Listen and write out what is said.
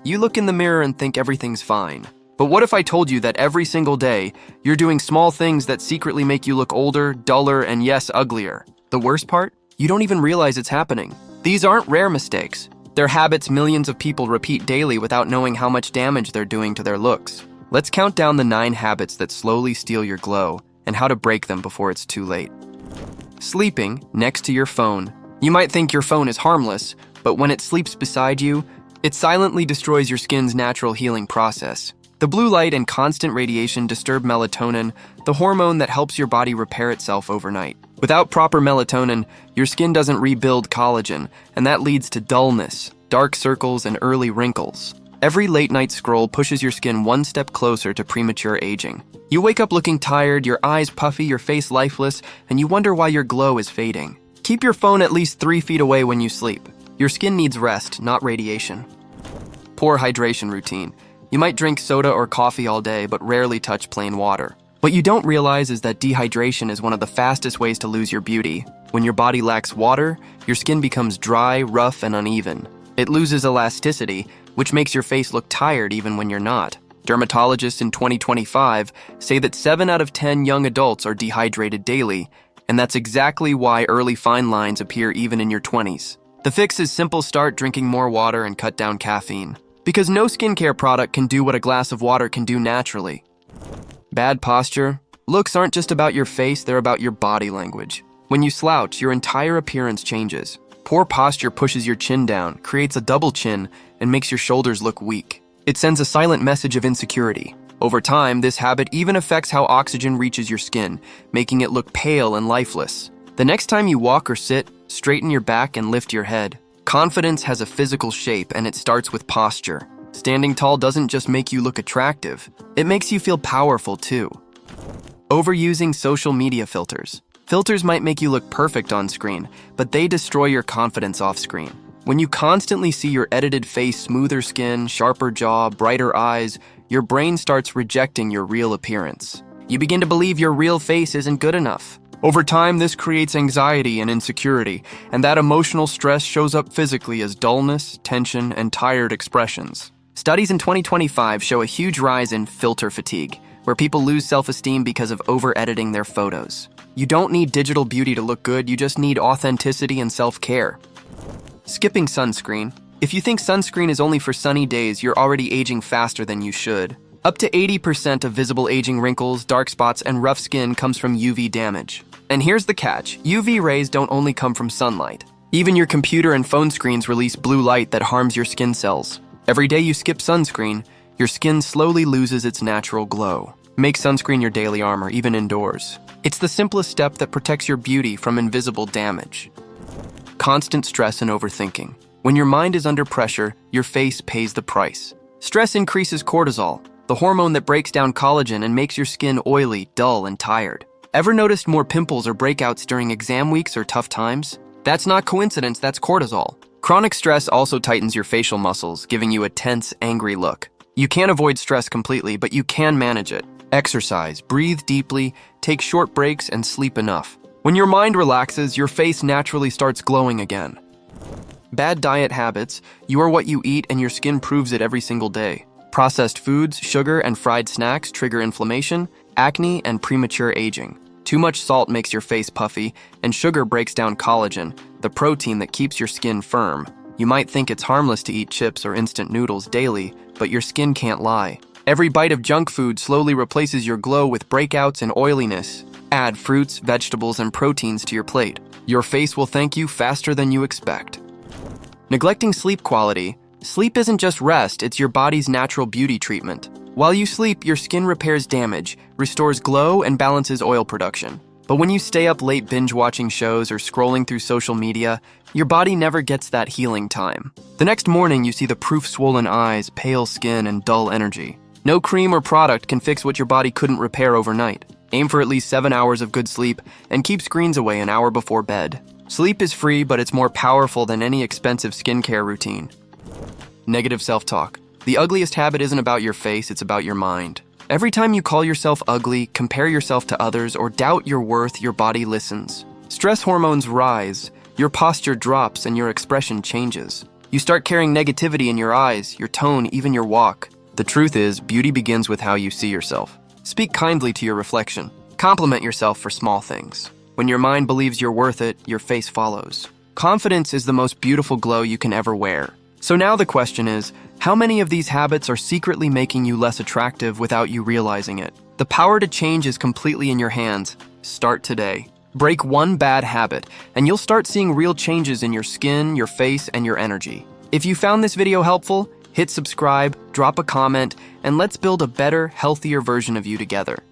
You look in the mirror and think everything's fine. But what if I told you that every single day, you're doing small things that secretly make you look older, duller, and yes, uglier? The worst part? You don't even realize it's happening. These aren't rare mistakes. They're habits millions of people repeat daily without knowing how much damage they're doing to their looks. Let's count down the 9 habits that slowly steal your glow and how to break them before it's too late. Sleeping next to your phone. You might think your phone is harmless, but when it sleeps beside you, it silently destroys your skin's natural healing process. The blue light and constant radiation disturb melatonin, the hormone that helps your body repair itself overnight. Without proper melatonin, your skin doesn't rebuild collagen, and that leads to dullness, dark circles, and early wrinkles. Every late-night scroll pushes your skin one step closer to premature aging. You wake up looking tired, your eyes puffy, your face lifeless, and you wonder why your glow is fading. Keep your phone at least 3 feet away when you sleep. Your skin needs rest, not radiation. Poor hydration routine. You might drink soda or coffee all day, but rarely touch plain water. What you don't realize is that dehydration is one of the fastest ways to lose your beauty. When your body lacks water, your skin becomes dry, rough, and uneven. It loses elasticity, which makes your face look tired even when you're not. Dermatologists in 2025 say that 7 out of 10 young adults are dehydrated daily, and that's exactly why early fine lines appear even in your 20s. The fix is simple: start drinking more water and cut down caffeine. Because no skincare product can do what a glass of water can do naturally. Bad posture. Looks aren't just about your face, they're about your body language. When you slouch, your entire appearance changes. Poor posture pushes your chin down, creates a double chin, and makes your shoulders look weak. It sends a silent message of insecurity. Over time, this habit even affects how oxygen reaches your skin, making it look pale and lifeless. The next time you walk or sit, straighten your back and lift your head. Confidence has a physical shape, and it starts with posture. Standing tall doesn't just make you look attractive, it makes you feel powerful too. Overusing social media filters. Filters might make you look perfect on screen, but they destroy your confidence off screen. When you constantly see your edited face, smoother skin, sharper jaw, brighter eyes, your brain starts rejecting your real appearance. You begin to believe your real face isn't good enough. Over time, this creates anxiety and insecurity, and that emotional stress shows up physically as dullness, tension, and tired expressions. Studies in 2025 show a huge rise in filter fatigue, where people lose self-esteem because of over-editing their photos. You don't need digital beauty to look good, you just need authenticity and self-care. Skipping sunscreen. If you think sunscreen is only for sunny days, you're already aging faster than you should. Up to 80% of visible aging wrinkles, dark spots, and rough skin comes from UV damage. And here's the catch: UV rays don't only come from sunlight. Even your computer and phone screens release blue light that harms your skin cells. Every day you skip sunscreen, your skin slowly loses its natural glow. Make sunscreen your daily armor, even indoors. It's the simplest step that protects your beauty from invisible damage. Constant stress and overthinking. When your mind is under pressure, your face pays the price. Stress increases cortisol, the hormone that breaks down collagen and makes your skin oily, dull, and tired. Ever noticed more pimples or breakouts during exam weeks or tough times? That's not coincidence, that's cortisol. Chronic stress also tightens your facial muscles, giving you a tense, angry look. You can't avoid stress completely, but you can manage it. Exercise, breathe deeply, take short breaks, and sleep enough. When your mind relaxes, your face naturally starts glowing again. Bad diet habits. You are what you eat, and your skin proves it every single day. Processed foods, sugar, and fried snacks trigger inflammation, acne, and premature aging. Too much salt makes your face puffy, and sugar breaks down collagen, the protein that keeps your skin firm. You might think it's harmless to eat chips or instant noodles daily, but your skin can't lie. Every bite of junk food slowly replaces your glow with breakouts and oiliness. Add fruits, vegetables, and proteins to your plate. Your face will thank you faster than you expect. Neglecting sleep quality. Sleep isn't just rest, it's your body's natural beauty treatment. While you sleep, your skin repairs damage, restores glow, and balances oil production. But when you stay up late binge-watching shows or scrolling through social media, your body never gets that healing time. The next morning, you see the proof-swollen eyes, pale skin, and dull energy. No cream or product can fix what your body couldn't repair overnight. Aim for at least 7 hours of good sleep, and keep screens away an hour before bed. Sleep is free, but it's more powerful than any expensive skincare routine. Negative self-talk. The ugliest habit isn't about your face, it's about your mind. Every time you call yourself ugly, compare yourself to others, or doubt your worth, your body listens. Stress hormones rise, your posture drops, and your expression changes. You start carrying negativity in your eyes, your tone, even your walk. The truth is, beauty begins with how you see yourself. Speak kindly to your reflection. Compliment yourself for small things. When your mind believes you're worth it, your face follows. Confidence is the most beautiful glow you can ever wear. So now the question is, how many of these habits are secretly making you less attractive without you realizing it? The power to change is completely in your hands. Start today. Break one bad habit, and you'll start seeing real changes in your skin, your face, and your energy. If you found this video helpful, hit subscribe, drop a comment, and let's build a better, healthier version of you together.